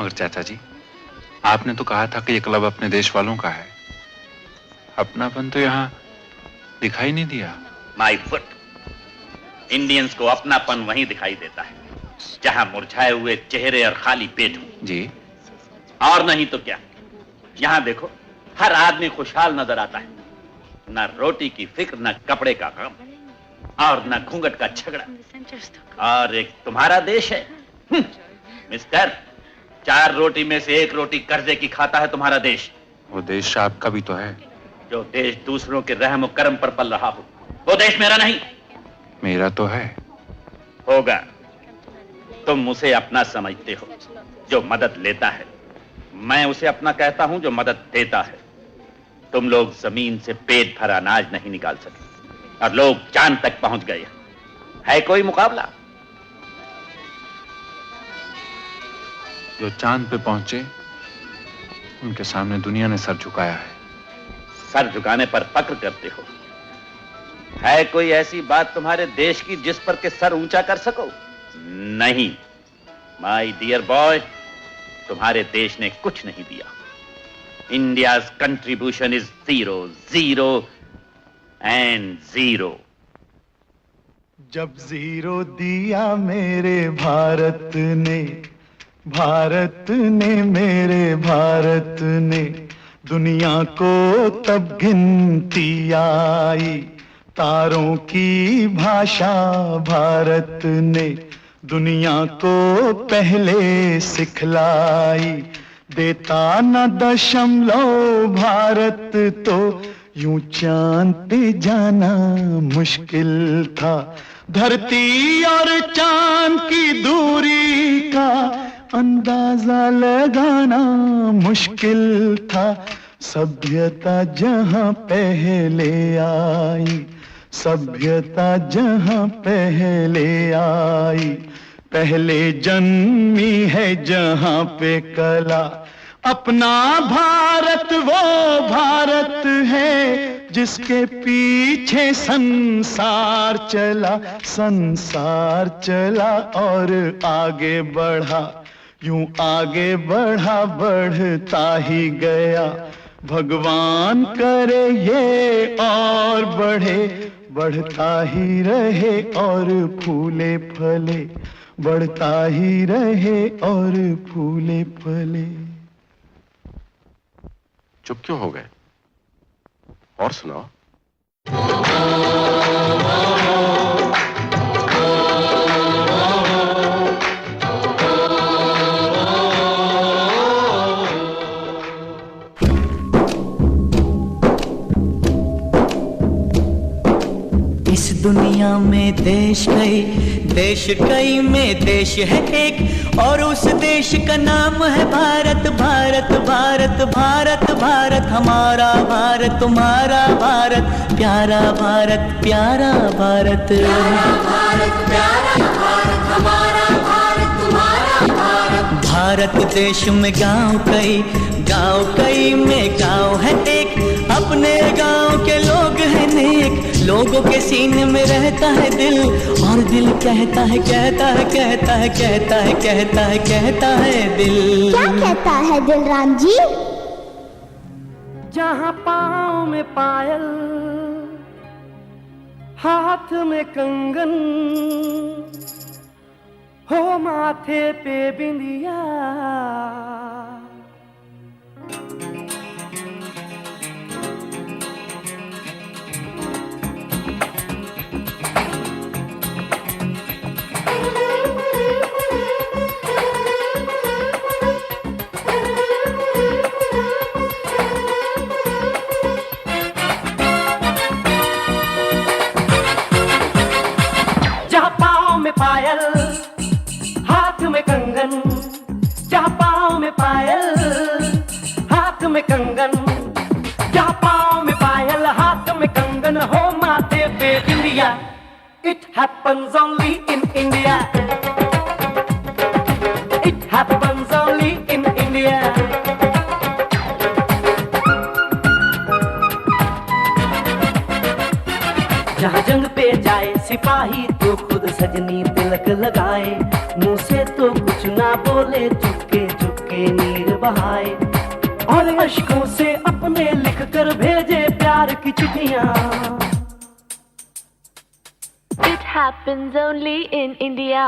मगर चाचा जी, आपने तो कहा था कि ये क्लब अपने देश वालों का है। अपनापन तो यहाँ दिखाई नहीं दिया। माय फुट, इंडियंस को अपनापन वहीं दिखाई देता है जहां मुरझाए हुए चेहरे और खाली पेट हो। जी, और नहीं तो क्या, यहां देखो हर आदमी खुशहाल नजर आता है। न रोटी की फिक्र, न कपड़े का गम, और न घूंघट का झगड़ा। और एक तुम्हारा देश है मिस्टर, 4 रोटी में से 1 रोटी कर्जे की खाता है तुम्हारा देश। वो देश आपका भी तो है। जो देश दूसरों के रहम और करम पर पल रहा हो, वो देश मेरा नहीं। मेरा तो है। होगा। तुम उसे अपना समझते हो जो मदद लेता है, मैं उसे अपना कहता हूं जो मदद देता है। तुम लोग जमीन से पेट भर अनाज नहीं निकाल सके और लोग चांद तक पहुंच गए। है कोई मुकाबला? जो चांद पे पहुंचे उनके सामने दुनिया ने सर झुकाया है। सर झुकाने पर फक्र करते हो। है कोई ऐसी बात तुम्हारे देश की जिस पर के सर ऊंचा कर सको? नहीं माय डियर बॉय, तुम्हारे देश ने कुछ नहीं दिया। India's contribution is 0, 0 and 0। जब 0 दिया मेरे भारत ने, भारत ने मेरे भारत ने, दुनिया को तब गिनती आई। तारों की भाषा भारत ने दुनिया को पहले सिखलाई। देता न दशमलव भारत तो यूं चांद पे जाना मुश्किल था। धरती और चांद की दूरी का अंदाजा लगाना मुश्किल था। सभ्यता जहां पहले आई, सभ्यता जहां पहले आई, पहले जन्मी है जहां पे कला। अपना भारत वो भारत है जिसके पीछे संसार चला, संसार चला और आगे बढ़ा। यूं आगे बढ़ा, बढ़ता ही गया। भगवान करे ये और बढ़े, बढ़ता ही रहे और फूले फले, बढ़ता ही रहे और फूले फले। चुप क्यों हो गए? और सुनाओ। इस दुनिया में देश कई में देश है एक, और उस देश का नाम है भारत। भारत भारत भारत भारत, हमारा भारत तुम्हारा भारत, प्यारा भारत प्यारा भारत। प्यारा भारत प्यारा भारत, हमारा भारत तुम्हारा भारत। भारत देश में गांव कई में गांव है एक। अपने गांव के लोग हैं नेक, लोगों के सीने में रहता है दिल, और दिल कहता है कहता है कहता है कहता है कहता है कहता है दिल। क्या कहता है दिल राम जी? जहाँ पाँव में पायल, हाथ में कंगन, हो माथे पे बिंदिया, पायल हाथ में कंगन, जहाँ पाँव में पायल हाथ में कंगन, जहाँ पाँव में पायल हाथ में कंगन, हो माथे पे बिंदिया। It happens only in India. It happens only in India. जहाँ जंग पे जाए सिपाही तो खुद सजनी तिलक लगाए, मुंह से तो कुछ ना बोले, चुपके चुपके नीर बहाए और अश्कों से अपने लिख कर भेजे प्यार की चिट्ठियां। It happens only in India.